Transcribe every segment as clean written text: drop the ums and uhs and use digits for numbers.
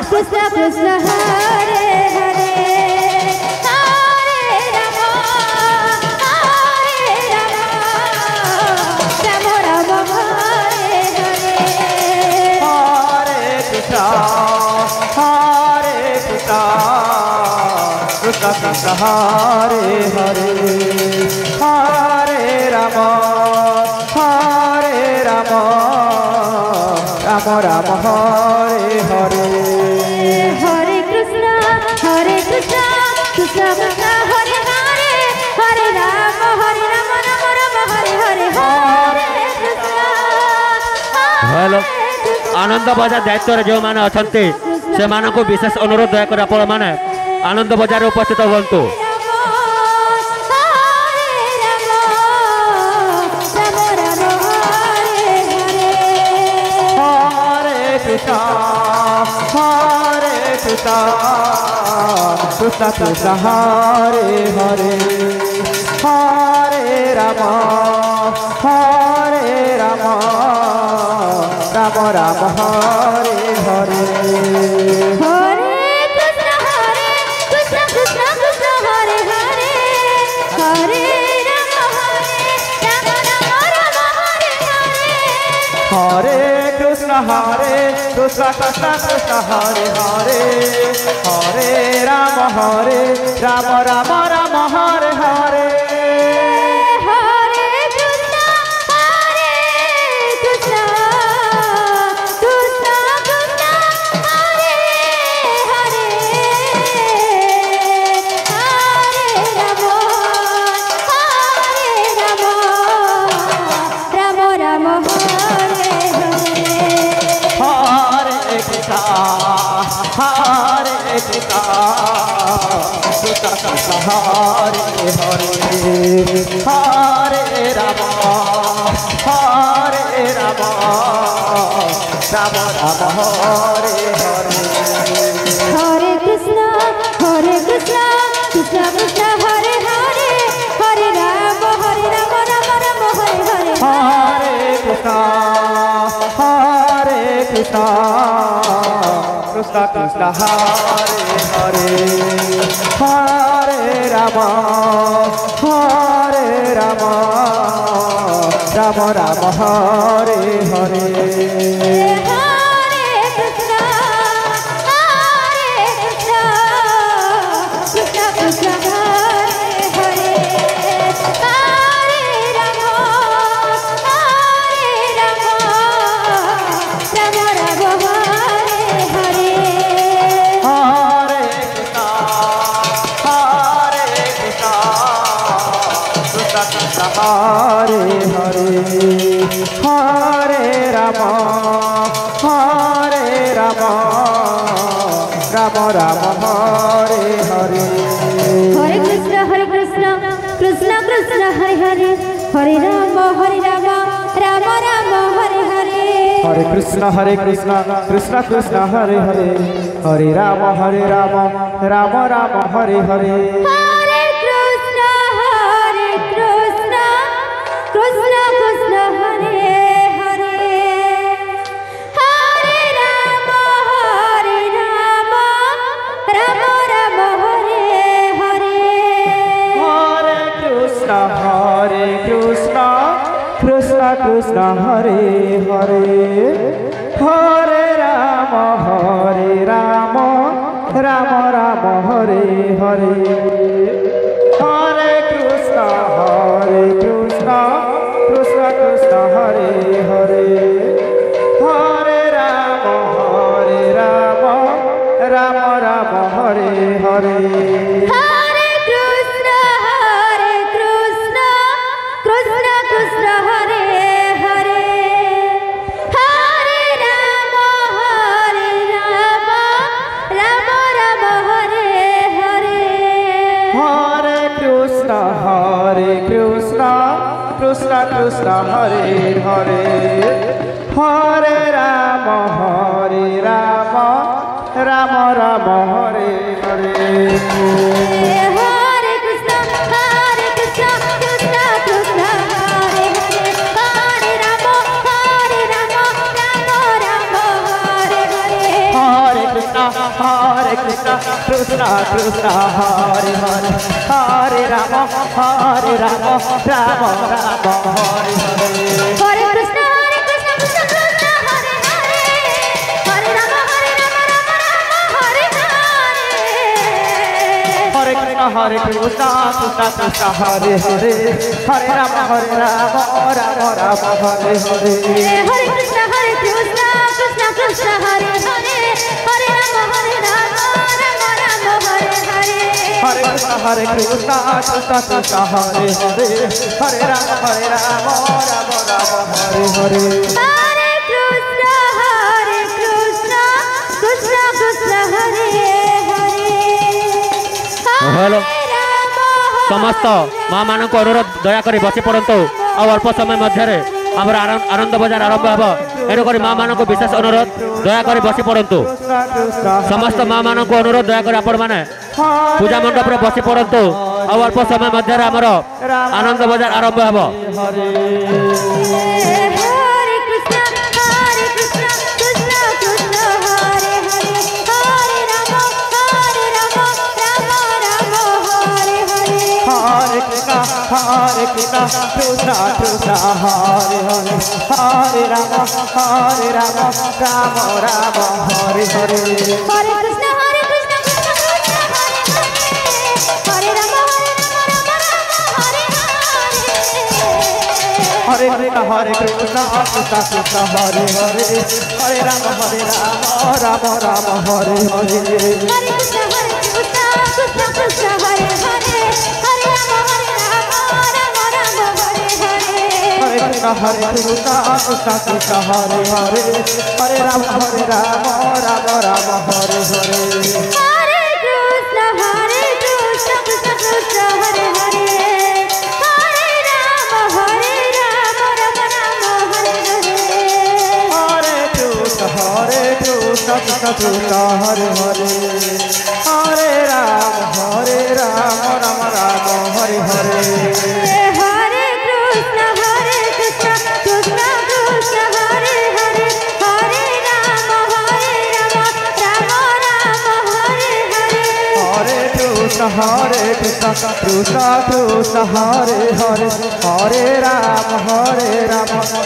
Krishna Krishna Hare Hare Hare Rama Rama Rama Hare Hare Hare Krishna Krishna Krishna Hare Hare Hare Rama Rama Rama Hare Hare Hare Krishna Krishna Krishna Hare Hare Hare Rama Rama Rama Hare Hare Hare Krishna hello आनंद बजार दायित्व जो मैंने अच्छा से विशेष अनुरोध दयाकर आपण मैंने आनंद बजार उपस्थित हूँ Krishna Krishna Krishna Hare Hare Hare Rama Rama Rama Hare Hare Hare Krishna Krishna Krishna Hare Hare Hare Rama Rama Rama Hare Hare Hare Krishna Krishna Krishna Hare Hare Hare Rama Rama Rama Hare Hare Hare Krishna Krishna Krishna Hare Hare Hare Rama Rama Rama Hare Hare Krishna Krishna Krishna Hare Hare Hare Rama Rama Rama Hare Hare Hare Krishna Krishna Krishna Hare Hare Hare Rama Rama Rama Hare Hare Hare Krishna Krishna Krishna Hare Hare Hare Rama Rama Rama Hare Hare Hare Krishna Krishna Krishna Hare Hare Hare Rama Rama Rama Hare Hare Hare Krishna Krishna Krishna Hare Hare Hare Rama Rama Rama Hare Hare Hare Krishna Krishna Krishna Hare Hare Hare Rama Rama Rama Hare Hare Hare Krishna Krishna Krishna Hare Hare Hare Rama Rama Rama Hare Hare Hare Krishna Krishna Krishna Hare Hare Hare Rama Rama Hare Hare Hare Krishna Krishna Krishna Hare Hare Hare Rama Rama Hare Hare Hare Krishna Krishna Krishna Hare Hare Hare Rama Rama Hare Hare Hare Krishna Krishna Krishna Hare Hare Hare Rama Rama Hare Hare Hare Krishna Krishna Hare Hare Hare Rama Rama Hare Hare Hare Krishna Krishna Krishna Hare Hare Hare Rama Rama Hare Hare Hare Krishna Hare Krishna Krishna Krishna Hare Hare Hare Rama Rama Rama Hare Hare Hare Krishna Krishna Krishna Hare Hare Hare Rama Rama Hare Hare Hare Krishna Krishna Krishna Hare Hare Hare Rama Rama Rama Hare Hare Hare Krishna Krishna Krishna Hare Hare Hare Rama Rama Rama Hare Hare Hare Krishna Krishna Krishna Hare Hare Hare Rama Rama Rama Hare Hare Hare Krishna Krishna Krishna Hare Hare hello समस्त माँ मान अनुरोध दयाकोरी बसी पड़तु अल्प समय मध्य आमर आनंद बजार आरंभ हे एणुक माँ मान विशेष अनुरोध दयाकोरी बसी पड़तु समस्त माँ मान अनुरोध दयाकोरी आपण मैंने पूजा मंडप रे बसी पड़तु अल्प समय मध्य आमर आनंद बजार आरंभ हे Hare Krishna Krishna Krishna Hare Hare Hare Rama Rama Rama Hare Hare Hare Krishna Krishna Krishna Hare Hare Hare Rama Rama Rama Hare Hare Hare Krishna Krishna Hare Rama Hare Hare Krishna Krishna Krishna Hare Hare Hare Rama Rama Rama Hare Hare Hare Krishna Krishna Krishna Hare Hare Hare Rama Rama Rama Hare Hare Hare Krishna Krishna Krishna Hare Hare Hare Rama Rama Hare Hare Hare Krishna Krishna Krishna Hare Hare Hare Rama Rama Rama Hare Hare Hare Krishna Krishna Krishna Hare Hare Hare Rama Rama Rama Hare Hare Hare Krishna Krishna Krishna Hare Hare Hare Rama Rama Rama Hare Hare Hare Krishna Krishna Krishna Hare Hare Hare Rama Rama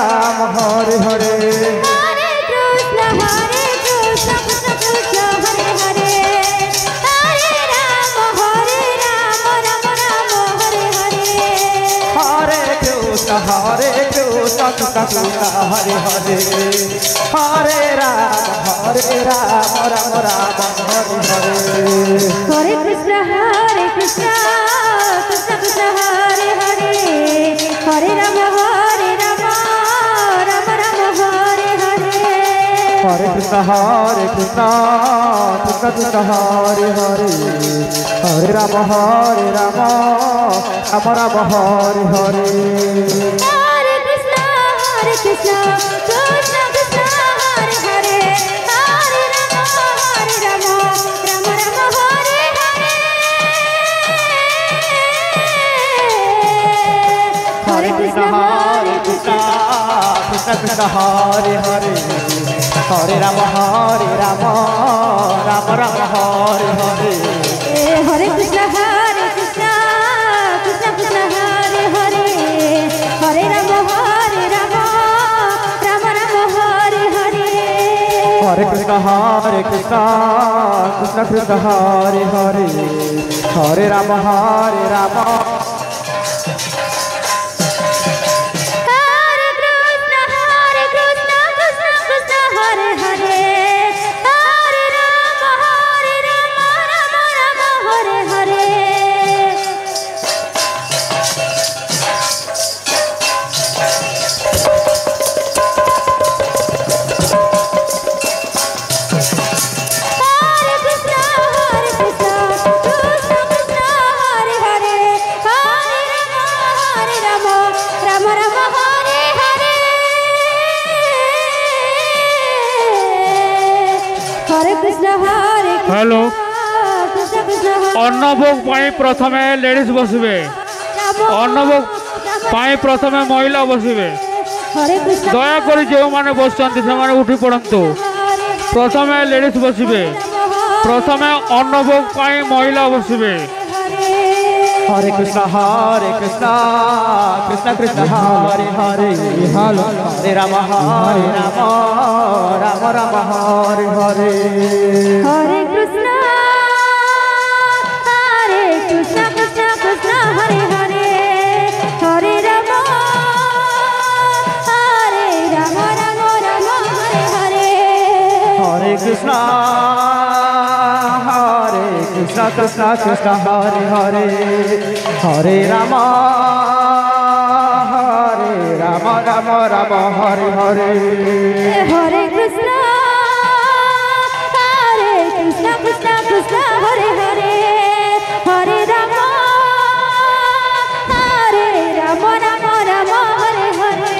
Rama Hare Hare Hare Krishna Krishna Krishna Hare Hare Hare Rama Rama Rama Hare Hare Hare Krishna Krishna Krishna Hare Hare Hare Rama Rama Rama Hare Hare Hare Krishna Krishna Krishna Hare Hare Hare Rama Rama Rama Hare Hare Hare Krishna Krishna Krishna Hare Hare Hare Rama Rama Rama Hare Hare Hare Krishna Krishna Krishna Hare Hare Hare Rama Rama Rama Hare Hare Hare Krishna Krishna Krishna Hare Hare Hare Rama Rama Rama Hare Hare Hare Krishna Krishna Krishna Hare Hare Hare Rama Rama Rama Hare Hare Hare Krishna Krishna Krishna Hare Hare Hare Rama Rama Hare Krishna Krishna Krishna Hare Hare Hare Rama Rama Rama Hare Hare Hare Krishna Krishna Krishna Hare Hare Hare Rama Rama Rama Hare Hare Hare Krishna hello Krishna Krishna अन्नभोग प्रथमे ladies बसबे अन्नभोग प्रथमे महिला बसबे Hare Krishna दयाकोरी जो माने बसचंती से माने उठी पड़ंतु প্রথমে ladies বসিবে প্রথমে অন্নভোগ পাই মহিলা বসিবে হরে কৃষ্ণ কৃষ্ণ কৃষ্ণ হরে হরে হরে রাম রাম রাম হরে হরে হরে কৃষ্ণ কৃষ্ণ কৃষ্ণ হরে হরে হরে রাম রাম রাম হরে হরে হরে কৃষ্ণ কৃষ্ণ কৃষ্ণ হরে হরে হরে রাম রাম রাম হরে হরে হরে কৃষ্ণ কৃষ্ণ কৃষ্ণ হরে হরে হরে রাম রাম রাম হরে হরে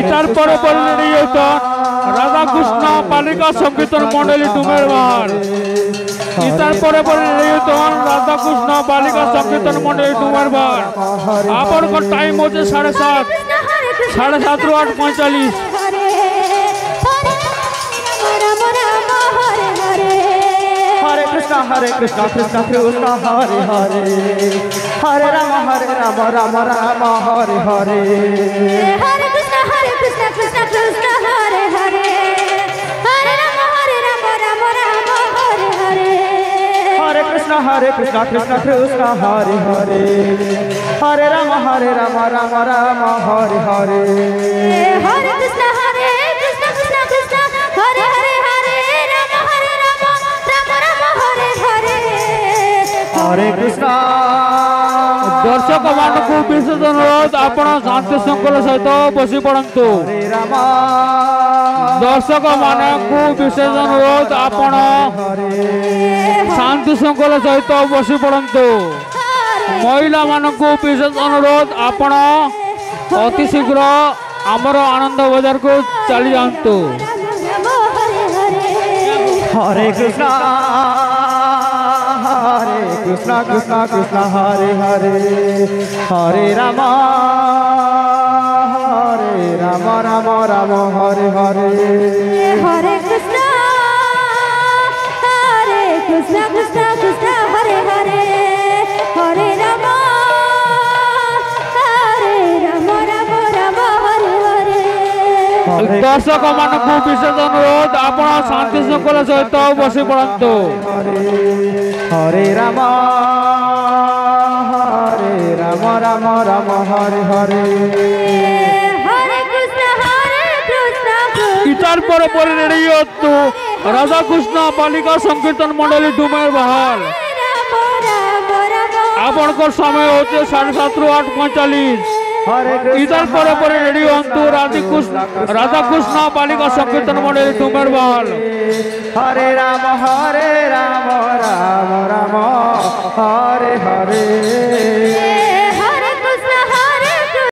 ইতার পরে পরিণত রাধা কৃষ্ণ বালিকা সংকীর্তন মন্ডলী ডুমের বাহার ইতার পরে পরিণত রাধা কৃষ্ণ বালিকা সংকীর্তন মন্ডলী ডুমের বাহার আপনার টাইম হচ্ছে 7:30 7:30 ରୁ 8:45 হরে কৃষ্ণ কৃষ্ণ কৃষ্ণ হরে হরে হরে রাম রাম রাম হরে হরে হরে কৃষ্ণ কৃষ্ণ কৃষ্ণ হরে হরে হরে রাম রাম রাম হরে হরে হরে কৃষ্ণ কৃষ্ণ কৃষ্ণ হরে হরে হরে রাম রাম রাম হরে হরে হরে কৃষ্ণ কৃষ্ণ কৃষ্ণ হরে হরে হরে রাম রাম রাম হরে হরে হরে কৃষ্ণ দর্শক মানুষ বিশেষ অনুরোধ আপনার শান্তি শৃঙ্খলা সহিত বসি পড়ন্তু হরে রাম দর্শক মানুষ বিশেষ অনুরোধ আপন শান্তি শৃঙ্খলা সহিত বসি পড়ন্তু মহিলা মানুষ বিশেষ অনুরোধ আপন অতি শীঘ্র আমার আনন্দ বজার কু চালি যাআন্তু হরে কৃষ্ণ কৃষ্ণ কৃষ্ণ হরে হরে হরে রাম রাম রাম হরে হরে হরে কৃষ্ণ কৃষ্ণ হরে হরে হরে রাম রাম হরে হরে দর্শক মানুষ বিশেষ অনুরোধ আপনার শান্তি শৃঙ্খলা সহিত বসি পড়ন্তু হরে রাম রাম রাম হরে হরে হরে কৃষ্ণ ইতার পরে পরিণত রাধা কৃষ্ণ বালিকা সংকীর্তন মন্ডলী ডুমের বাহার আপনার সময় হচ্ছে 7:30 ରୁ 8:45 হরে ইতার পরে রেডি হন্তু রাধা কৃষ্ণ বালিকা সংকীর্তন মন্ডলী ডুমের বাহার হরে রাম রাম রাম হরে হরে